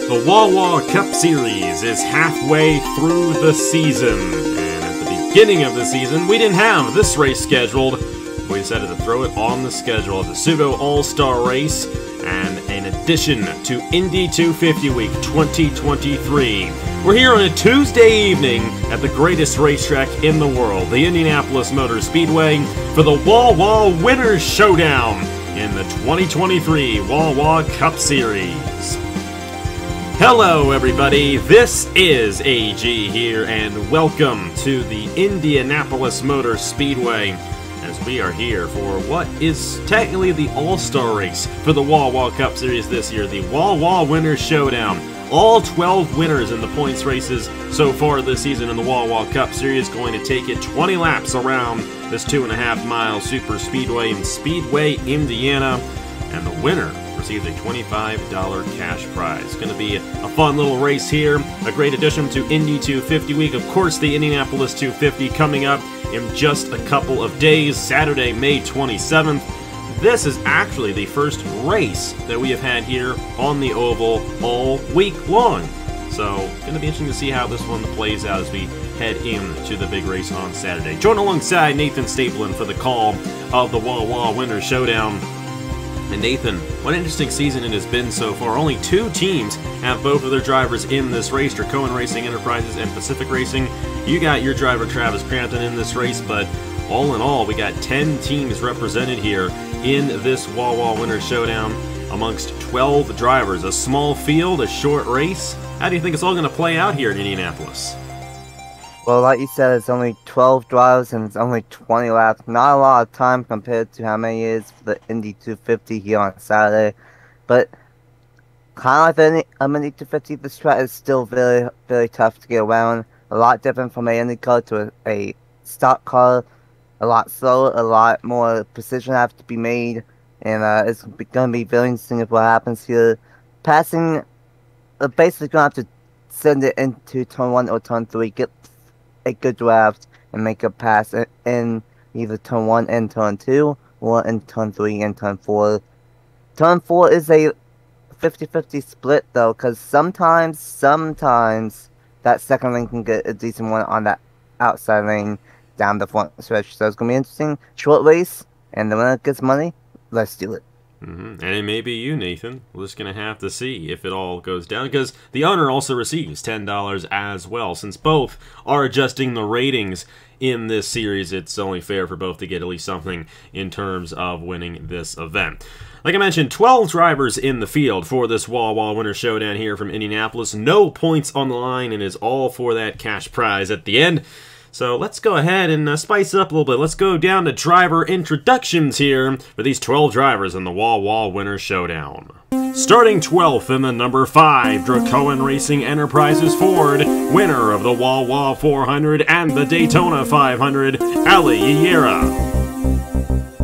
The Wawa Cup Series is halfway through the season, and at the beginning of the season, we didn't have this race scheduled. We decided to throw it on the schedule as a pseudo all-star race, and in addition to Indy 250 Week 2023. We're here on a Tuesday evening at the greatest racetrack in the world, the Indianapolis Motor Speedway, for the Wawa Winners Showdown in the 2023 Wawa Cup Series. Hello everybody, this is AG here, and welcome to the Indianapolis Motor Speedway, as we are here for what is technically the all-star race for the Wawa Cup Series this year, the Wawa Winners Showdown. All 12 winners in the points races so far this season in the Wawa Cup Series going to take it 20 laps around this 2.5-mile super speedway in Speedway, Indiana, and the winner receives a $25 cash prize. It's going to be a fun little race here, a great addition to Indy 250 Week. Of course, the Indianapolis 250 coming up in just a couple of days, Saturday, May 27th. This is actually the first race that we have had here on the Oval all week long. So, it's going to be interesting to see how this one plays out as we head into the big race on Saturday. Join alongside Nathan Staplin for the call of the Wawa Winners Showdown. And Nathan, what an interesting season it has been so far. Only 2 teams have both of their drivers in this race, Cohen Racing Enterprises and Pacific Racing. You got your driver Travis Crampton in this race, but all in all, we got 10 teams represented here in this Wawa Winners Showdown amongst 12 drivers. A small field, a short race. How do you think it's all going to play out here in Indianapolis? Well, like you said, it's only 12 drives and it's only 20 laps. Not a lot of time compared to how many it is for the Indy 250 here on Saturday. But kind of like the Indy 250, this track is still very, very tough to get around. A lot different from an Indy car to a stock car. A lot slower, a lot more precision has to be made. And it's going to be very interesting if what happens here. Passing, basically going to have to send it into turn 1 or turn 3. Get a good draft and make a pass in either turn 1 and turn 2 or in turn 3 and turn 4. Turn 4 is a 50-50 split though, because sometimes that second lane can get a decent one on that outside lane down the front stretch. So it's going to be interesting. Short race, and the winner gets money. Let's do it. And it may be you, Nathan. We're just going to have to see if it all goes down, because the owner also receives $10 as well. Since both are adjusting the ratings in this series, it's only fair for both to get at least something in terms of winning this event. Like I mentioned, 12 drivers in the field for this Wawa Winners Showdown here from Indianapolis. No points on the line, and is all for that cash prize at the end. So let's go ahead and spice it up a little bit. Let's go down to driver introductions here for these 12 drivers in the Wawa Winners Showdown. Starting 12th in the number 5, Cohen Racing Enterprises Ford, winner of the Wawa 400 and the Daytona 500, Ali Yera.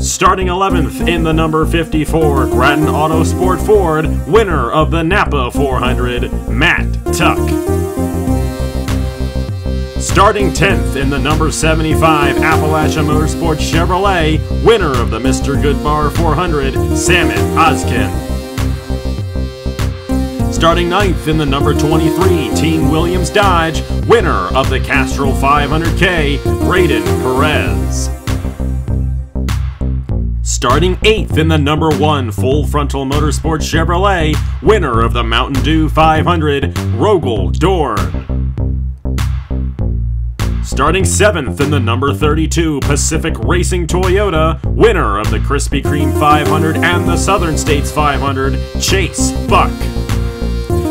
Starting 11th in the number 54, Grattan Autosport Ford, winner of the Napa 400, Matt Tuck. Starting 10th in the number 75, Appalachia Motorsports Chevrolet, winner of the Mr. Goodbar 400, Samit Ozkin. Starting 9th in the number 23, Team Williams Dodge, winner of the Castrol 500K, Braden Perez. Starting 8th in the number 1, Full Frontal Motorsports Chevrolet, winner of the Mountain Dew 500, Rogel Dorn. Starting 7th in the number 32, Pacific Racing Toyota, winner of the Krispy Kreme 500 and the Southern States 500, Chase Buck.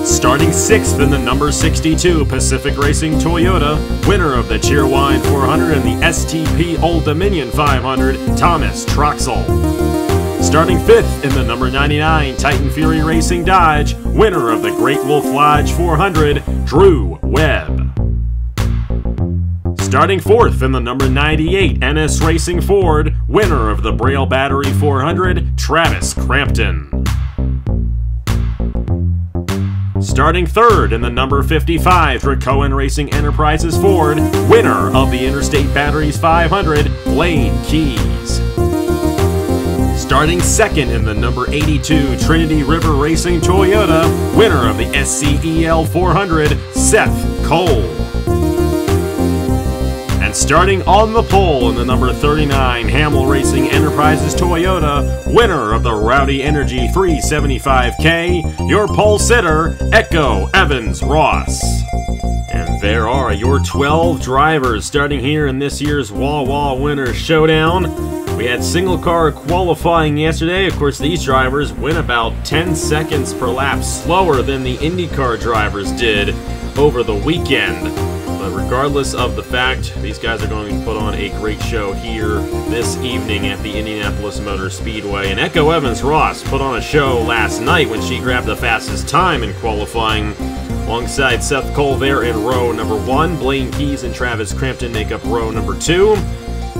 Starting 6th in the number 62, Pacific Racing Toyota, winner of the Cheerwine 400 and the STP Old Dominion 500, Thomas Troxel. Starting 5th in the number 99, Titan Fury Racing Dodge, winner of the Great Wolf Lodge 400, Drew Webb. Starting 4th in the number 98, NS Racing Ford, winner of the Braille Battery 400, Travis Crampton. Starting 3rd in the number 55, Cohen Racing Enterprises Ford, winner of the Interstate Batteries 500, Blaine Keys. Starting second in the number 82 Trinity River Racing Toyota, winner of the SCEL 400, Seth Cole. And starting on the pole in the number 39 Hamill Racing Enterprises Toyota, winner of the Rowdy Energy 375K, your pole sitter, Echo Evans Ross. And there are your 12 drivers starting here in this year's Wawa Winners Showdown. We had single car qualifying yesterday. Of course, these drivers went about 10 seconds per lap slower than the IndyCar drivers did over the weekend. But regardless of the fact, these guys are going to put on a great show here this evening at the Indianapolis Motor Speedway. And Echo Evans Ross put on a show last night when she grabbed the fastest time in qualifying, alongside Seth Cole there in row number 1. Blaine Keys and Travis Crampton make up row number 2.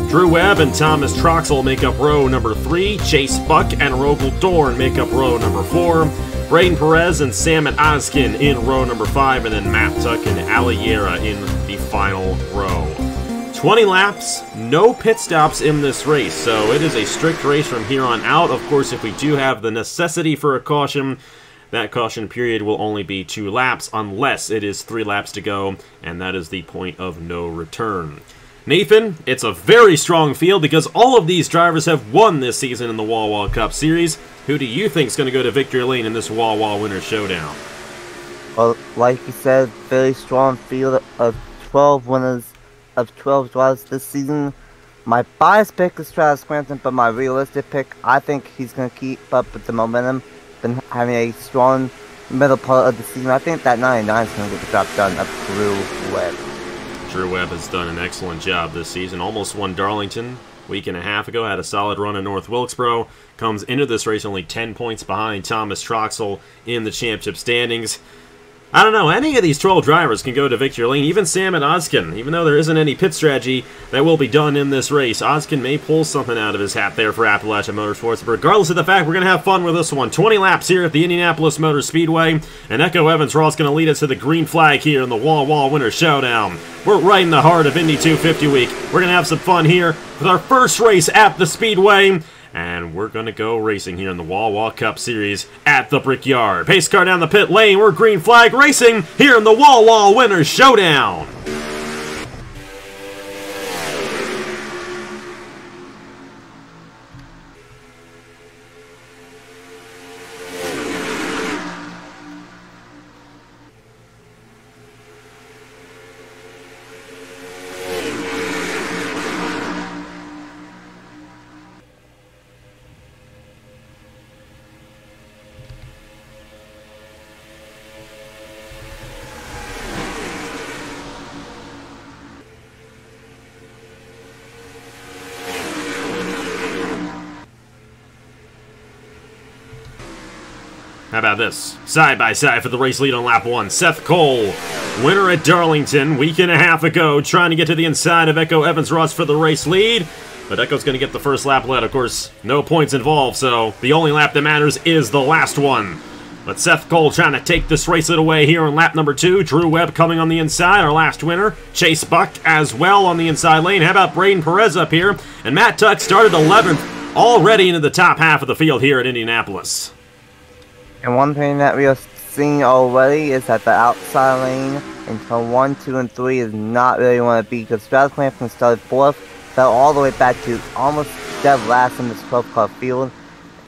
Drew Webb and Thomas Troxel make up row number 3. Chase Buck and Rogel Dorn make up row number 4. Braden Perez and Samet Oskin in row number 5. And then Matt Tuck and Aliera in the final row. 20 laps, no pit stops in this race, so it is a strict race from here on out. Of course, if we do have the necessity for a caution, that caution period will only be 2 laps, unless it is 3 laps to go, and that is the point of no return. Nathan, it's a very strong field because all of these drivers have won this season in the Wawa Cup Series. Who do you think is going to go to victory lane in this Wawa Winners Showdown? Well, like you said, very strong field of 12 winners, of 12 drivers this season. My biased pick is Travis Crampton, but my realistic pick, I think he's going to keep up with the momentum. Been having a strong middle part of the season. I think that 99 is going to get the job done up Drew Webb. Drew Webb has done an excellent job this season. Almost won Darlington a week and a half ago. Had a solid run in North Wilkesboro. Comes into this race only 10 points behind Thomas Troxel in the championship standings. I don't know, any of these 12 drivers can go to victory lane, even Sam and Oskin. Even though there isn't any pit strategy that will be done in this race, Oskin may pull something out of his hat there for Appalachian Motorsports. But regardless of the fact, we're going to have fun with this one. 20 laps here at the Indianapolis Motor Speedway, and Echo Evans Ross going to lead us to the green flag here in the Wawa Winners Showdown. We're right in the heart of Indy 250 week. We're going to have some fun here with our first race at the Speedway. And we're going to go racing here in the Wawa Cup Series at the Brickyard. Pace car down the pit lane. We're green flag racing here in the Wawa Winners Showdown. How about this? Side by side for the race lead on lap 1. Seth Cole, winner at Darlington, week and a half ago, trying to get to the inside of Echo Evans Ross for the race lead. But Echo's going to get the first lap led. Of course, no points involved, so the only lap that matters is the last one. But Seth Cole trying to take this race lead away here on lap number 2. Drew Webb coming on the inside, our last winner. Chase Buck as well on the inside lane. How about Braden Perez up here? And Matt Tuck started 11th, already into the top half of the field here at Indianapolis. And one thing that we are seeing already is that the outside lane in turn 1, 2, and 3 is not really want to be, because Travis Crampton started 4th, fell all the way back to almost dead last in this 12 car field.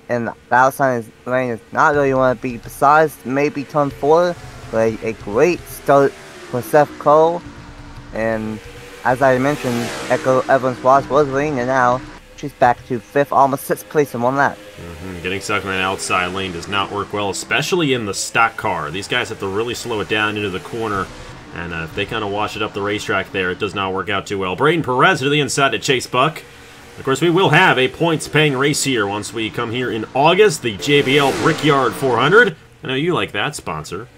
And the outside lane is not really want to be, besides maybe turn 4, but a great start for Seth Cole. And as I mentioned, Echo Evans Ross was leading, and now she's back to 5th, almost 6th place in 1 lap. Getting stuck in that outside lane does not work well, especially in the stock car. These guys have to really slow it down into the corner, and if they kind of wash it up the racetrack there, it does not work out too well. Braden Perez to the inside to Chase Buck. Of course, we will have a points-paying race here once we come here in August, the JBL Brickyard 400. I know you like that sponsor.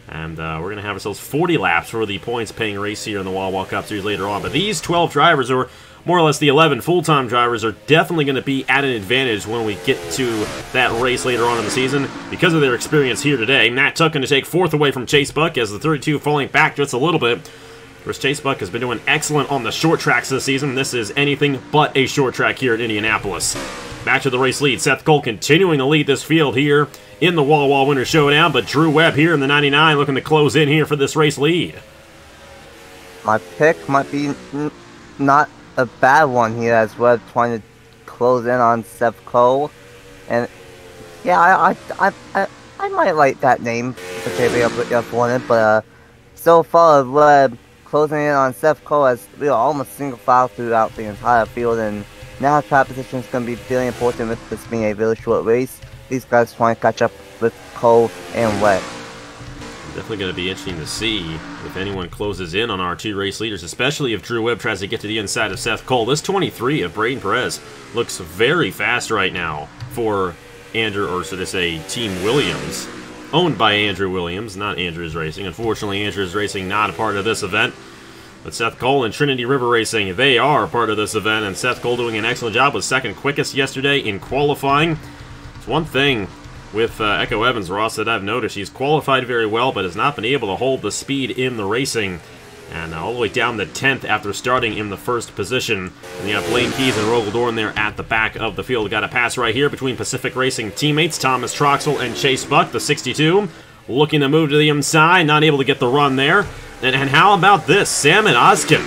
And we're going to have ourselves 40 laps for the points-paying race here in the Wawa Cup Series later on. But these 12 drivers, or more or less the 11 full-time drivers, are definitely going to be at an advantage when we get to that race later on in the season because of their experience here today. Matt Tuck going to take 4th away from Chase Buck as the 32 falling back just a little bit. Of course, Chase Buck has been doing excellent on the short tracks this season. This is anything but a short track here at Indianapolis. back to the race lead. Seth Cole continuing to lead this field here in the Wawa Winners Showdown, but Drew Webb here in the 99 looking to close in here for this race lead. My pick might be not a bad one here, as Webb trying to close in on Seth Cole. And yeah, I might like that name for JB up on it, but so far Webb closing in on Seth Cole as we are almost single file throughout the entire field, and now track position is going to be really important with this being a really short race. These guys trying to catch up with Cole and Webb. Definitely going to be interesting to see if anyone closes in on our two race leaders, especially if Drew Webb tries to get to the inside of Seth Cole. This 23 of Braden Perez looks very fast right now for Andrew, or should I say Team Williams, owned by Andrew Williams, not Andrew's Racing. Unfortunately, Andrew's Racing not a part of this event. But Seth Cole and Trinity River Racing, they are part of this event, and Seth Cole doing an excellent job, was second quickest yesterday in qualifying. It's one thing with Echo Evans, Ross, that I've noticed. He's qualified very well, but has not been able to hold the speed in the racing. And all the way down to 10th after starting in the first position. And you have Blaine Keys and Rogel Dorn there at the back of the field. Got a pass right here between Pacific Racing teammates Thomas Troxel and Chase Buck, the 62. Looking to move to the inside, not able to get the run there. And how about this? Salmon Oskin,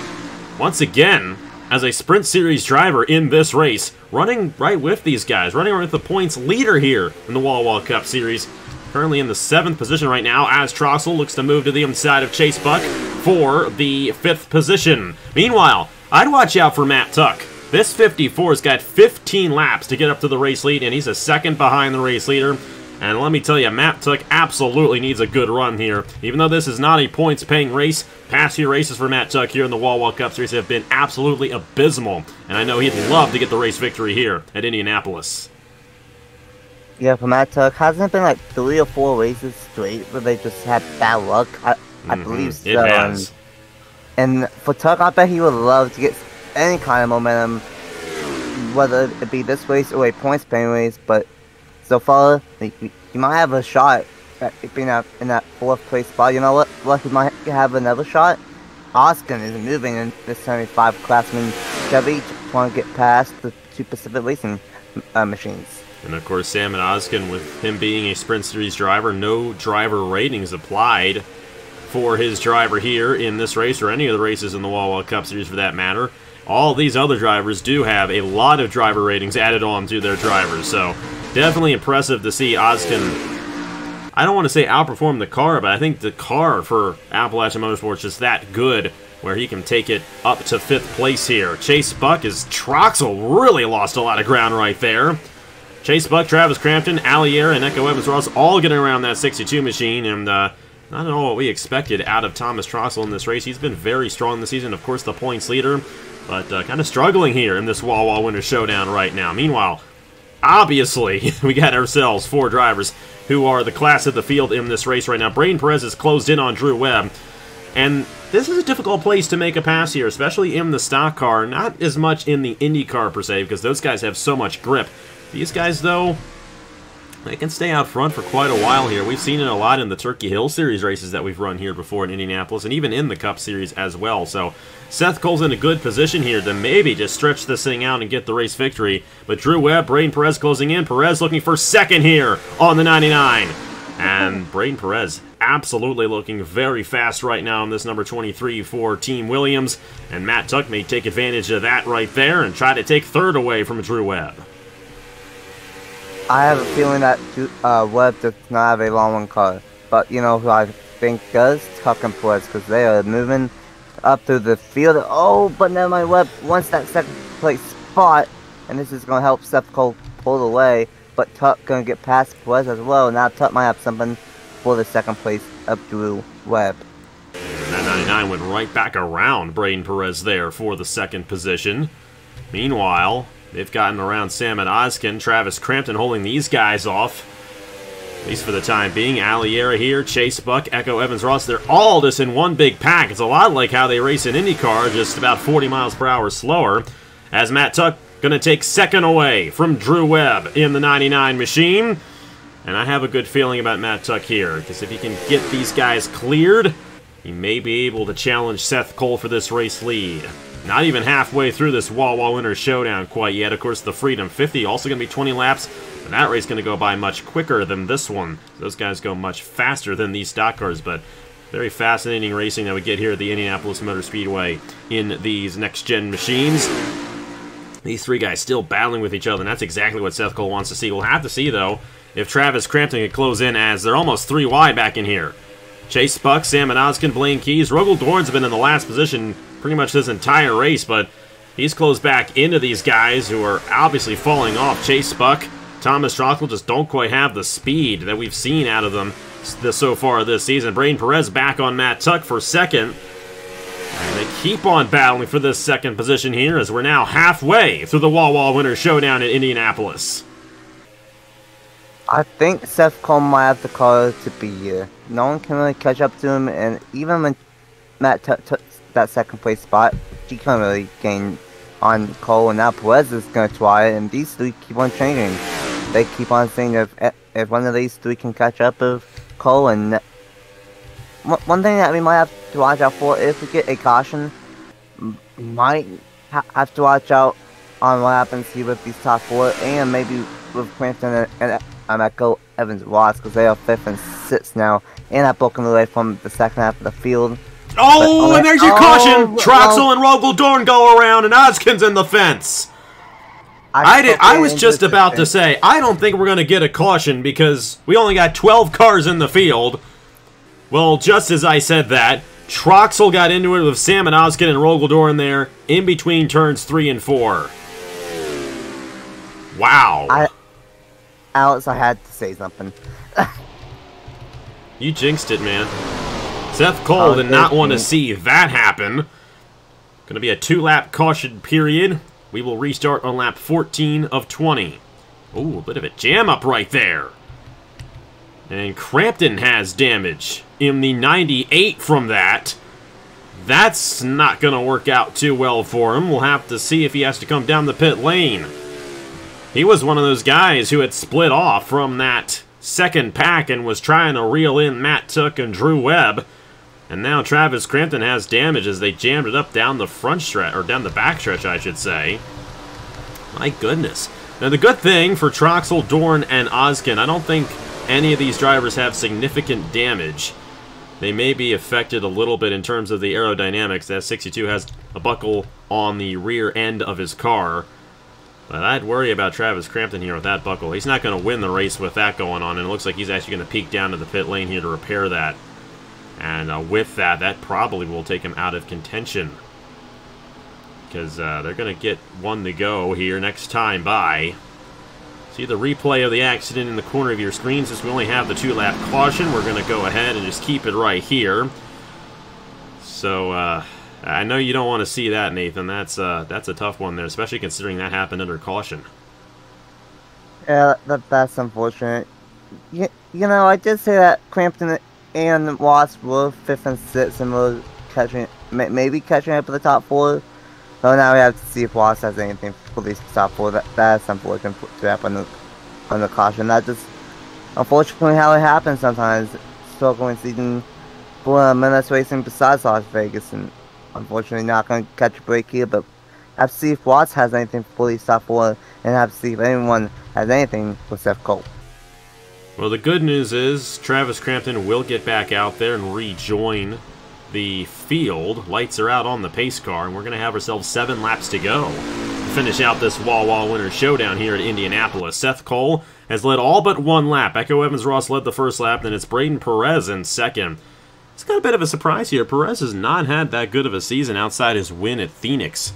once again, as a Sprint Series driver in this race, running right with these guys, running with the points leader here in the Wawa Cup Series. Currently in the 7th position right now, as Troxel looks to move to the inside of Chase Buck for the 5th position. Meanwhile, I'd watch out for Matt Tuck. This 54's got 15 laps to get up to the race lead, and he's a second behind the race leader. And let me tell you, Matt Tuck absolutely needs a good run here. Even though this is not a points-paying race, past few races for Matt Tuck here in the Wawa Cup Series have been absolutely abysmal. And I know he'd love to get the race victory here at Indianapolis. Yeah, for Matt Tuck, hasn't it been like 3 or 4 races straight where they just had bad luck? I believe so. It has. And for Tuck, I bet he would love to get any kind of momentum, whether it be this race or a points-paying race, but so far, he might have a shot at being in that 4th place spot. You know what? He might have another shot. Oskin is moving in this 75 Classman Chevy, trying to get past the 2 Pacific Racing machines. And of course, Salmon Oskin, with him being a Sprint Series driver, no driver ratings applied for his driver here in this race, or any of the races in the Wawa Cup Series for that matter. All these other drivers do have a lot of driver ratings added on to their drivers, so definitely impressive to see Oskin, I don't want to say outperform the car, but I think the car for Appalachian Motorsports is that good where he can take it up to 5th place here. Chase Buck, is Troxel really lost a lot of ground right there. Chase Buck, Travis Crampton, Allier, and Echo Evans Ross all getting around that 62 machine, and not at all what we expected out of Thomas Troxel in this race. He's been very strong this season, of course the points leader, but kind of struggling here in this Wawa Winners Showdown right now. Meanwhile, obviously, we got ourselves 4 drivers who are the class of the field in this race right now. Braden Perez is closed in on Drew Webb, and this is a difficult place to make a pass here, especially in the stock car, not as much in the Indy car per se, because those guys have so much grip. These guys, though, they can stay out front for quite a while here. We've seen it a lot in the Turkey Hill Series races that we've run here before in Indianapolis, and even in the Cup Series as well. So Seth Cole's in a good position here to maybe just stretch this thing out and get the race victory. But Drew Webb, Braden Perez closing in. Perez looking for 2nd here on the 99. And Braden Perez absolutely looking very fast right now in this number 23 for Team Williams. And Matt Tuck may take advantage of that right there and try to take 3rd away from Drew Webb. I have a feeling that Webb does not have a long one car, but you know who I think does? Tuck and Perez, because they are moving up through the field. Oh, but never mind, Webb wants that 2nd place spot, and this is going to help Seth Cole pull away, but Tuck going to get past Perez as well. Now Tuck might have something for the 2nd place of Drew Webb. And that 99 went right back around Braden Perez there for the 2nd position. Meanwhile, they've gotten around Salmon Oskin, Travis Crampton holding these guys off, at least for the time being. Alliera here, Chase Buck, Echo Evans Ross, they're all just in one big pack. It's a lot like how they race in IndyCar, just about 40 miles per hour slower, as Matt Tuck going to take 2nd away from Drew Webb in the 99 machine. And I have a good feeling about Matt Tuck here, because if he can get these guys cleared, he may be able to challenge Seth Cole for this race lead. Not even halfway through this Wawa Winners Showdown quite yet. Of course, the Freedom 50 also going to be 20 laps. And that race going to go by much quicker than this one. Those guys go much faster than these stock cars, but very fascinating racing that we get here at the Indianapolis Motor Speedway in these next-gen machines. These three guys still battling with each other, and that's exactly what Seth Cole wants to see. We'll have to see, though, if Travis Crampton can close in, as they're almost 3 wide back in here. Chase Buck, Sam Manoskin, Blaine Keys. Rogel Dorn's been in the last position pretty much this entire race, but he's closed back into these guys who are obviously falling off. Chase Buck, Thomas Troxel just don't quite have the speed that we've seen out of them so far this season. Braden Perez back on Matt Tuck for second. And they keep on battling for this second position here as we're now halfway through the Wawa Winners Showdown in Indianapolis. I think Seth Cole might have the car to be here. No one can really catch up to him, and even when Matt took that second place spot, he couldn't really gain on Cole, and now Perez is going to try it, and these three keep on changing. They keep on saying if one of these three can catch up with Cole, and one thing that we might have to watch out for, if we get a caution, might have to watch out on what happens here with these top 4, and maybe with Crampton and Echo Evans Ross, because they are 5th and 6th now, and have broken away from the second half of the field. Oh, and there's your caution! Troxel and Rogel Dorn go around, and Oskin's in the fence. I was just about to say, I don't think we're going to get a caution because we only got 12 cars in the field. Well, just as I said that, Troxel got into it with Sam and Oskin and Rogel Dorn there in between turns 3 and 4. Wow. Alex, I had to say something. You jinxed it, man. Seth Cole did not want to see that happen. Going to be a 2-lap caution period. We will restart on lap 14 of 20. Ooh, a bit of a jam up right there. And Crampton has damage in the 98 from that. That's not going to work out too well for him. We'll have to see if he has to come down the pit lane. He was one of those guys who had split off from that second pack and was trying to reel in Matt Tuck and Drew Webb. And now Travis Crampton has damage as they jammed it up down the front stretch, or down the back stretch, I should say. My goodness. Now, the good thing for Troxel, Dorn, and Oskin, I don't think any of these drivers have significant damage. They may be affected a little bit in terms of the aerodynamics, as 62 has a buckle on the rear end of his car. But I'd worry about Travis Crampton here with that buckle. He's not going to win the race with that going on, and it looks like he's actually going to peek down to the pit lane here to repair that. And with that, that probably will take him out of contention. Because they're going to get one to go here next time by. See the replay of the accident in the corner of your screen. Since we only have the 2-lap caution, we're going to go ahead and just keep it right here. So, I know you don't want to see that, Nathan. That's a tough one there, especially considering that happened under caution. Yeah, that's unfortunate. You know, I did say that Crampton and Ross were 5th and 6th and were maybe catching up with the top 4. So now we have to see if Ross has anything for these top 4. That's unfortunate to happen under caution. That's just unfortunately how it happens sometimes. Struggling season for minutes racing besides Las Vegas, and unfortunately not going to catch a break here. But have to see if Ross has anything for these top 4, and have to see if anyone has anything for Seth Cole. Well, the good news is Travis Crampton will get back out there and rejoin the field. Lights are out on the pace car, and we're going to have ourselves 7 laps to go to finish out this Wawa Winners Showdown here at Indianapolis. Seth Cole has led all but 1 lap. Echo Evans Ross led the first lap, then it's Braden Perez in second. It's got a bit of a surprise here. Perez has not had that good of a season outside his win at Phoenix.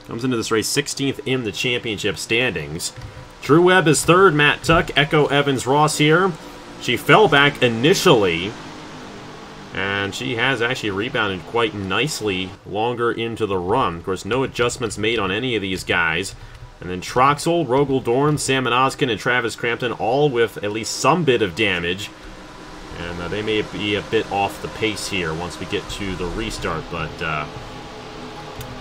Comes into this race 16th in the championship standings. Drew Webb is third, Matt Tuck, Echo Evans Ross here. She fell back initially, and she has actually rebounded quite nicely longer into the run. Of course, no adjustments made on any of these guys. And then Troxel, Rogel Dorn, Sam Manoskin, and Travis Crampton, all with at least some bit of damage. And they may be a bit off the pace here once we get to the restart, but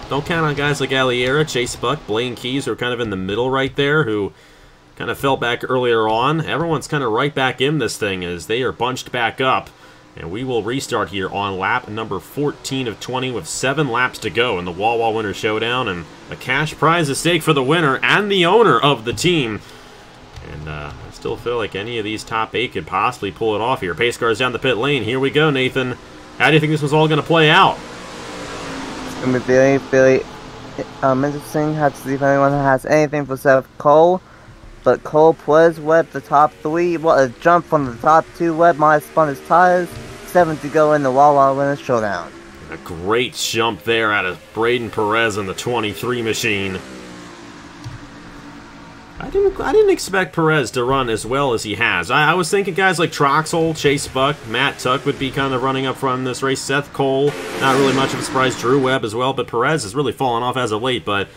don't count on guys like Aliera, Chase Buck, Blaine Keys, who are kind of in the middle right there, who kind of fell back earlier on. Everyone's kind of right back in this thing as they are bunched back up. And we will restart here on lap number 14 of 20 with 7 laps to go in the Wawa Winners Showdown. And a cash prize at stake for the winner and the owner of the team. And I still feel like any of these top 8 could possibly pull it off here. Pace cars down the pit lane. Here we go, Nathan. How do you think this was all going to play out? It's going to be very, very interesting. Have to see if anyone has anything for Seth Cole. But Cole Perez Webb the top 3. What a jump from the top 2. Webb might have spun his tires. 7 to go in the Wawa Winners Showdown. A great jump there out of Braden Perez in the 23 machine. I didn't expect Perez to run as well as he has. I was thinking guys like Troxel, Chase Buck, Matt Tuck would be kind of running up front in this race. Seth Cole, not really much of a surprise. Drew Webb as well, but Perez has really fallen off as of late. But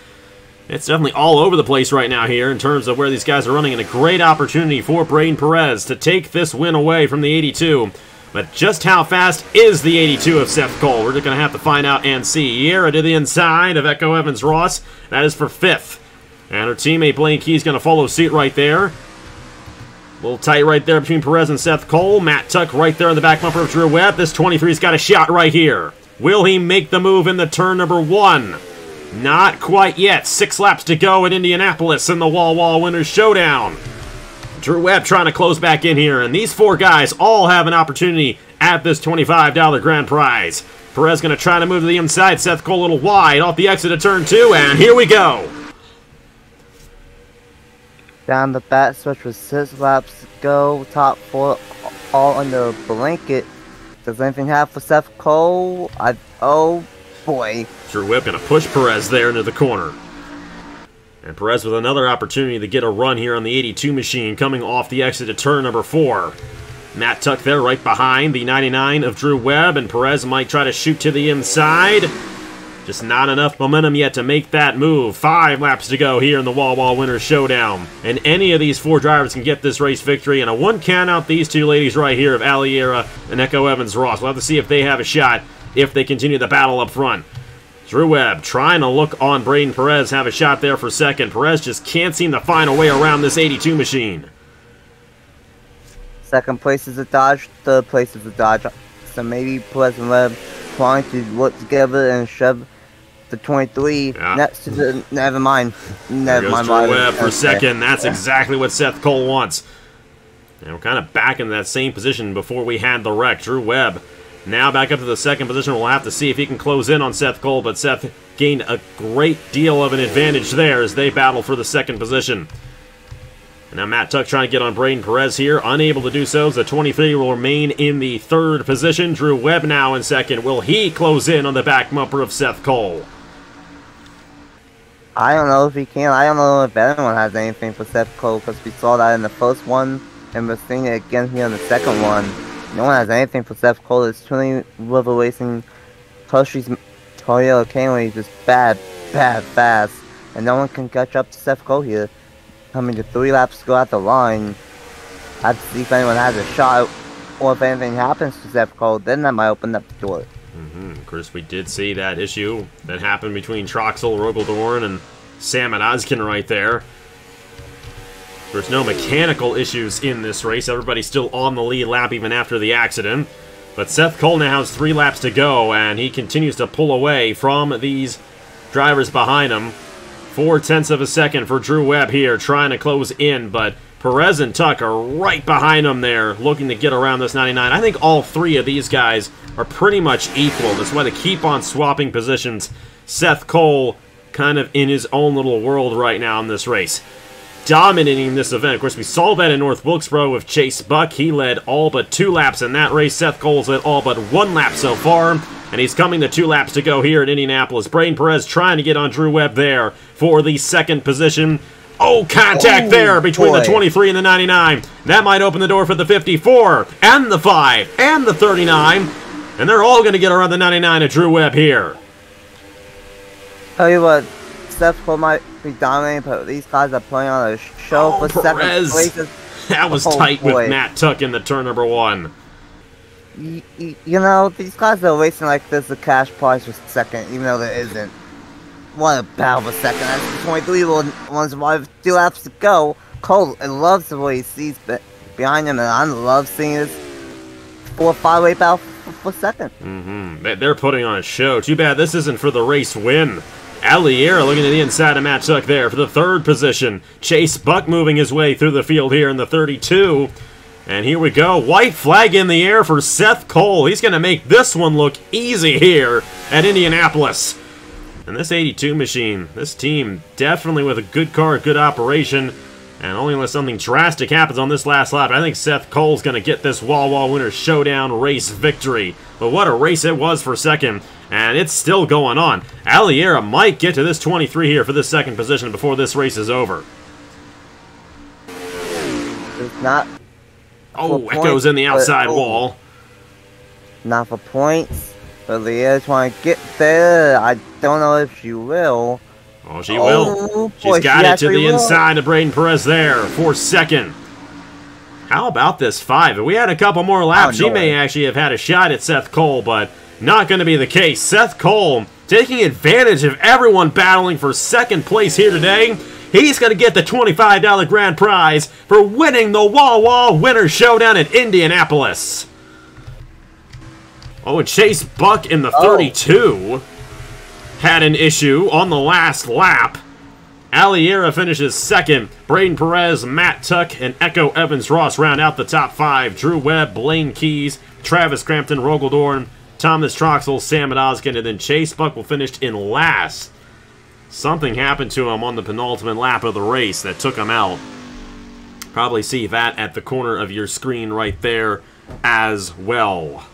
it's definitely all over the place right now here in terms of where these guys are running, and a great opportunity for Braden Perez to take this win away from the 82. But just how fast is the 82 of Seth Cole? We're just going to have to find out and see. Yera to the inside of Echo Evans Ross. That is for 5th. And her teammate Blaine Key's going to follow suit right there. A little tight right there between Perez and Seth Cole. Matt Tuck right there in the back bumper of Drew Webb. This 23's got a shot right here. Will he make the move in the turn number 1? Not quite yet. 6 laps to go at Indianapolis in the Wawa Winners Showdown. Drew Webb trying to close back in here, and these 4 guys all have an opportunity at this $25 grand prize. Perez going to try to move to the inside. Seth Cole a little wide off the exit of turn 2, and here we go. Down the back stretch with 6 laps to go. Top 4 all under a blanket. Does anything happen for Seth Cole? Oh boy. Drew Webb going to push Perez there into the corner. And Perez with another opportunity to get a run here on the 82 machine coming off the exit of turn number 4. Matt Tuck there right behind the 99 of Drew Webb, and Perez might try to shoot to the inside. Just not enough momentum yet to make that move. 5 laps to go here in the Wawa Winners Showdown. And any of these 4 drivers can get this race victory. And a 1 count out these 2 ladies right here of Aliera and Echo Evans Ross. We'll have to see if they have a shot if they continue the battle up front. Drew Webb trying to look on Braden Perez, have a shot there for 2nd. Perez just can't seem to find a way around this 82 machine. 2nd place is a Dodge, 3rd place is a Dodge. So maybe Perez and Webb trying to work together and shove the 23 next to the... Never mind. There goes Drew Webb for 2nd. That's exactly what Seth Cole wants. And we're kind of back in that same position before we had the wreck. Drew Webb now back up to the 2nd position. We'll have to see if he can close in on Seth Cole, but Seth gained a great deal of an advantage there as they battle for the 2nd position. And now Matt Tuck trying to get on Braden Perez here, unable to do so. The 23 will remain in the 3rd position. Drew Webb now in 2nd. Will he close in on the back bumper of Seth Cole? I don't know if he can. I don't know if anyone has anything for Seth Cole, because we saw that in the first one, and we're seeing it again here in the 2nd one. No one has anything for Seth Cole. It's truly River Racing Hershey's Toyota Camry is just bad fast. And no one can catch up to Seth Cole here. I mean, the 3 laps to go at the line. I have to see if anyone has a shot, or if anything happens to Seth Cole, then that might open up the door. Of course, we did see that issue that happened between Troxel, Rogaldorn, and Sam and Oskin right there. There's no mechanical issues in this race. Everybody's still on the lead lap even after the accident. But Seth Cole now has 3 laps to go, and he continues to pull away from these drivers behind him. 0.4 of a second for Drew Webb here, trying to close in, but Perez and Tuck are right behind him there, looking to get around this 99. I think all 3 of these guys are pretty much equal. That's why they keep on swapping positions. Seth Cole kind of in his own little world right now in this race, dominating this event. Of course, we saw that in North Wilkesboro with Chase Buck. He led all but 2 laps in that race. Seth Cole's led all but 1 lap so far, and he's coming to 2 laps to go here at Indianapolis. Braden Perez trying to get on Drew Webb there for the 2nd position. Oh, contact there between the 23 and the 99. That might open the door for the 54 and the 5 and the 39, and they're all going to get around the 99 of Drew Webb here. Tell you what, Seth Cole might be dominating, but these guys are playing on a show for Perez. 2nd place. That was tight with Matt Tuck in the turn number 1. You know, these guys are racing like there's a cash prize for 2nd, even though there isn't. What a battle for 2nd. That's the 23 ones with 2 laps to go. Cole loves the way he sees behind him, and I love seeing this for a 5-way battle for second. They're putting on a show. Too bad this isn't for the race win. Aliera looking to the inside of Matt Tuck there for the 3rd position. Chase Buck moving his way through the field here in the 32. And here we go. White flag in the air for Seth Cole. He's going to make this one look easy here at Indianapolis. And this 82 machine, this team, definitely with a good car, good operation. And only unless something drastic happens on this last lap, I think Seth Cole's going to get this Wawa Winners Showdown race victory. But what a race it was for second. And it's still going on. Aliera might get to this 23 here for this 2nd position before this race is over. It's not. Oh, Echo's in the outside wall. Not for points. But Aliera's trying to get there. I don't know if she will. Oh, she will. She's got it to the inside of Braden Perez there for second. How about this 5? If we had a couple more laps, she may actually have had a shot at Seth Cole, but not going to be the case. Seth Cole taking advantage of everyone battling for 2nd place here today. He's going to get the $25 grand prize for winning the Wawa Winners Showdown in Indianapolis. Oh, and Chase Buck in the 32 had an issue on the last lap. Aliera finishes 2nd. Braden Perez, Matt Tuck, and Echo Evans-Ross round out the top 5. Drew Webb, Blaine Keys, Travis Crampton, Rogaldorn, Thomas Troxel, Sam Odoskin, and then Chase Buck will finish in last. Something happened to him on the penultimate lap of the race that took him out. Probably see that at the corner of your screen right there as well.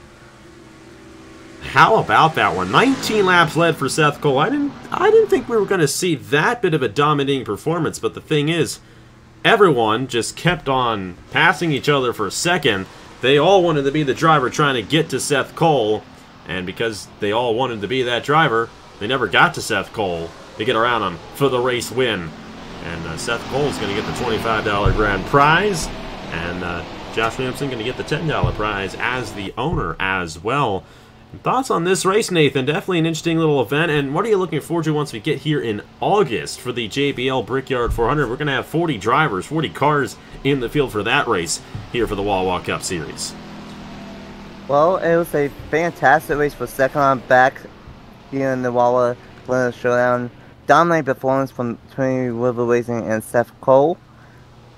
How about that one? 19 laps led for Seth Cole. I didn't think we were going to see that bit of a dominating performance, but the thing is, everyone just kept on passing each other for second. They all wanted to be the driver trying to get to Seth Cole, and because they all wanted to be that driver, they never got to Seth Cole to get around him for the race win. And Seth Cole's going to get the $25 grand prize, and Josh Williamson going to get the $10 prize as the owner as well. Thoughts on this race, Nathan? Definitely an interesting little event, and what are you looking forward to once we get here in August for the JBL Brickyard 400? We're going to have 40 drivers, 40 cars in the field for that race here for the Wawa Cup Series. Well, it was a fantastic race for second on back here in the Wawa Winners Showdown. Dominating performance from Trinity River Racing and Seth Cole.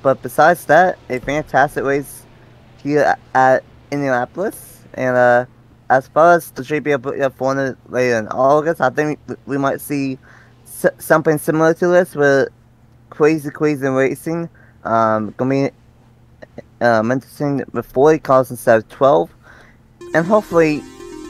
But besides that, a fantastic race here at Indianapolis, and as far as the JBL 400 later in August, I think we might see something similar to this with crazy racing. Gonna be interesting with 40 cars instead of 12, and hopefully,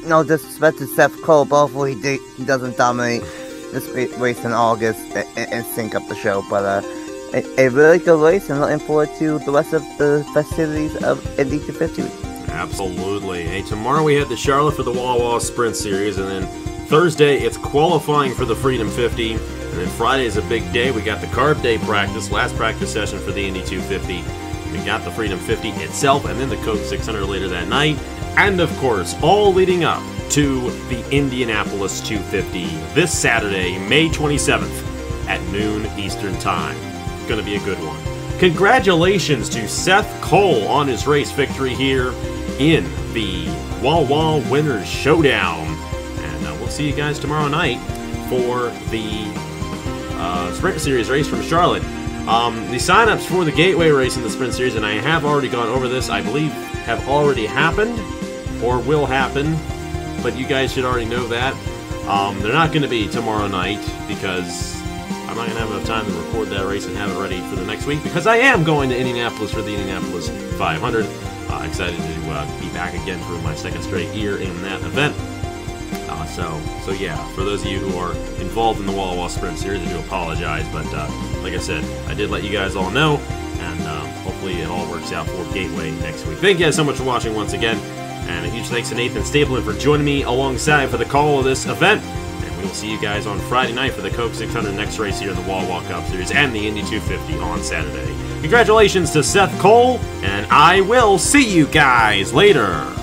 no disrespect to Seth Cole, but hopefully he doesn't dominate this race in August and sync up the show. But a really good race, and looking forward to the rest of the festivities of Indy 250. Absolutely. Hey, tomorrow we head to Charlotte for the Wawa Sprint Series, and then Thursday it's qualifying for the Freedom 50, and then Friday is a big day. We got the Carb Day practice, last practice session for the Indy 250. We got the Freedom 50 itself, and then the Coke 600 later that night, and of course, all leading up to the Indianapolis 250 this Saturday, May 27th at noon Eastern Time. It's going to be a good one. Congratulations to Seth Cole on his race victory here in the Wawa Winners Showdown. And we'll see you guys tomorrow night for the Sprint Series race from Charlotte. The sign-ups for the Gateway race in the Sprint Series, and I have already gone over this, I believe have already happened or will happen, but you guys should already know that. They're not going to be tomorrow night because I'm not going to have enough time to record that race and have it ready for the next week, because I am going to Indianapolis for the Indianapolis 500. Excited to be back again for my second straight year in that event. So yeah, for those of you who are involved in the Wawa Sprint Series, I do apologize, but like I said, I did let you guys all know, and hopefully it all works out for Gateway next week. Thank you guys so much for watching once again, and a huge thanks to Nathan Stapleton for joining me alongside for the call of this event. We will see you guys on Friday night for the Coke 600 next race here in the Wawa Cup Series and the Indy 250 on Saturday. Congratulations to Seth Cole, and I will see you guys later.